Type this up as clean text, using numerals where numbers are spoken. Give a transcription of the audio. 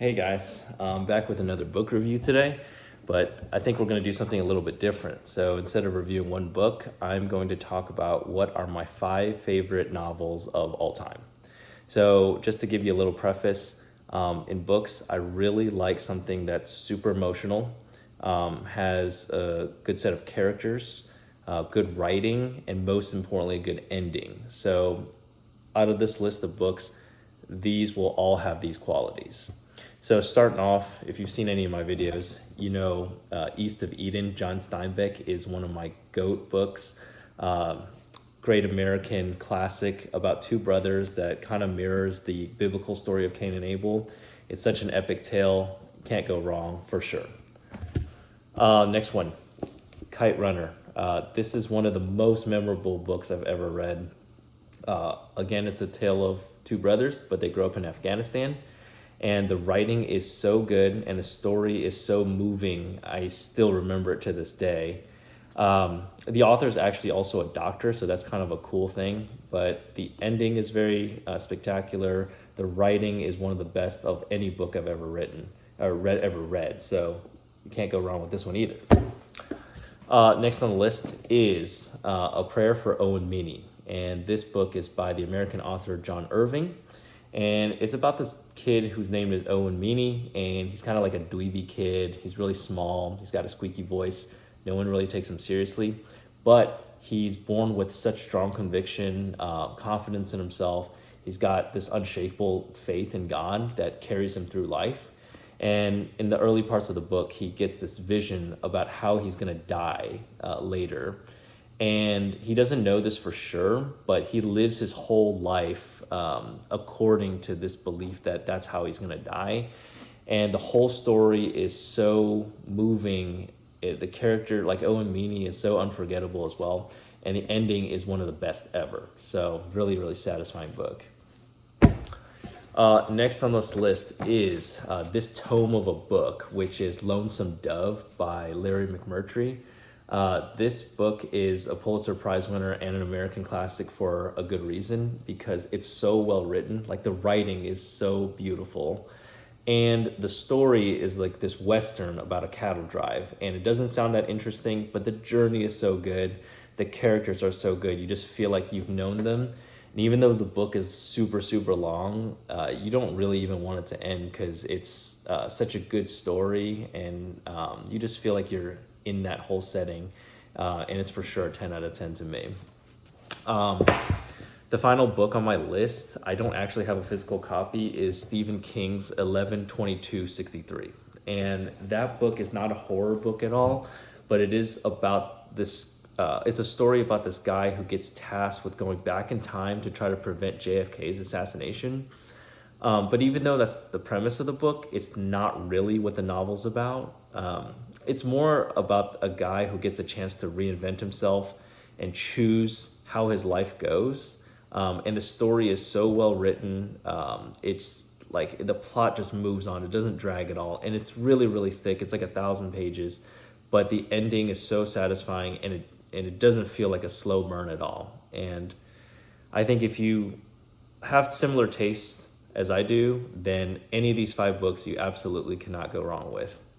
Hey guys, I'm back with another book review today, but I think we're going to do something a little bit different. So instead of reviewing one book, I'm going to talk about what are my 5 favorite novels of all time. So just to give you a little preface, in books, I really like something that's super emotional, has a good set of characters, good writing, and most importantly, a good ending. So out of this list of books, these will all have these qualities. So starting off, if you've seen any of my videos, you know East of Eden, John Steinbeck is one of my GOAT books. Great American classic about two brothers that kind of mirrors the biblical story of Cain and Abel. It's such an epic tale, can't go wrong for sure. Next one, Kite Runner. This is one of the most memorable books I've ever read. Again, it's a tale of two brothers, but they grow up in Afghanistan. And the writing is so good and the story is so moving. I still remember it to this day. The author is actually also a doctor, so that's kind of a cool thing. But the ending is very spectacular. The writing is one of the best of any book I've ever written or ever read. So you can't go wrong with this one either. Next on the list is A Prayer for Owen, Meany. And this book is by the American author John Irving. And it's about this kid whose name is Owen Meany, and he's kind of like a dweeby kid. He's really small. He's got a squeaky voice. No one really takes him seriously. But he's born with such strong conviction, confidence in himself. He's got this unshakable faith in God that carries him through life. And in the early parts of the book, he gets this vision about how he's going to die later. And he doesn't know this for sure, but he lives his whole life according to this belief that that's how he's going to die. And the whole story is so moving. The character, like Owen Meany, is so unforgettable as well. And the ending is one of the best ever. So really, really satisfying book. Next on this list is this tome of a book, which is Lonesome Dove by Larry McMurtry. This book is a Pulitzer Prize winner and an American classic for a good reason, because it's so well written. Like, the writing is so beautiful. And the story is like this Western about a cattle drive. And it doesn't sound that interesting, but the journey is so good. The characters are so good. You just feel like you've known them. And even though the book is super, super long, you don't really even want it to end, because it's such a good story. And you just feel like you're in that whole setting. And it's for sure a 10 out of 10 to me. The final book on my list, I don't actually have a physical copy, is Stephen King's 11/22/63. And that book is not a horror book at all, but it is about this, it's a story about this guy who gets tasked with going back in time to try to prevent JFK's assassination. But even though that's the premise of the book, it's not really what the novel's about. It's more about a guy who gets a chance to reinvent himself and choose how his life goes. And the story is so well written. It's like the plot just moves on. It doesn't drag at all. And it's really, really thick. It's like 1,000 pages. But the ending is so satisfying, and it doesn't feel like a slow burn at all. And I think if you have similar tastes as I do, then any of these 5 books you absolutely cannot go wrong with.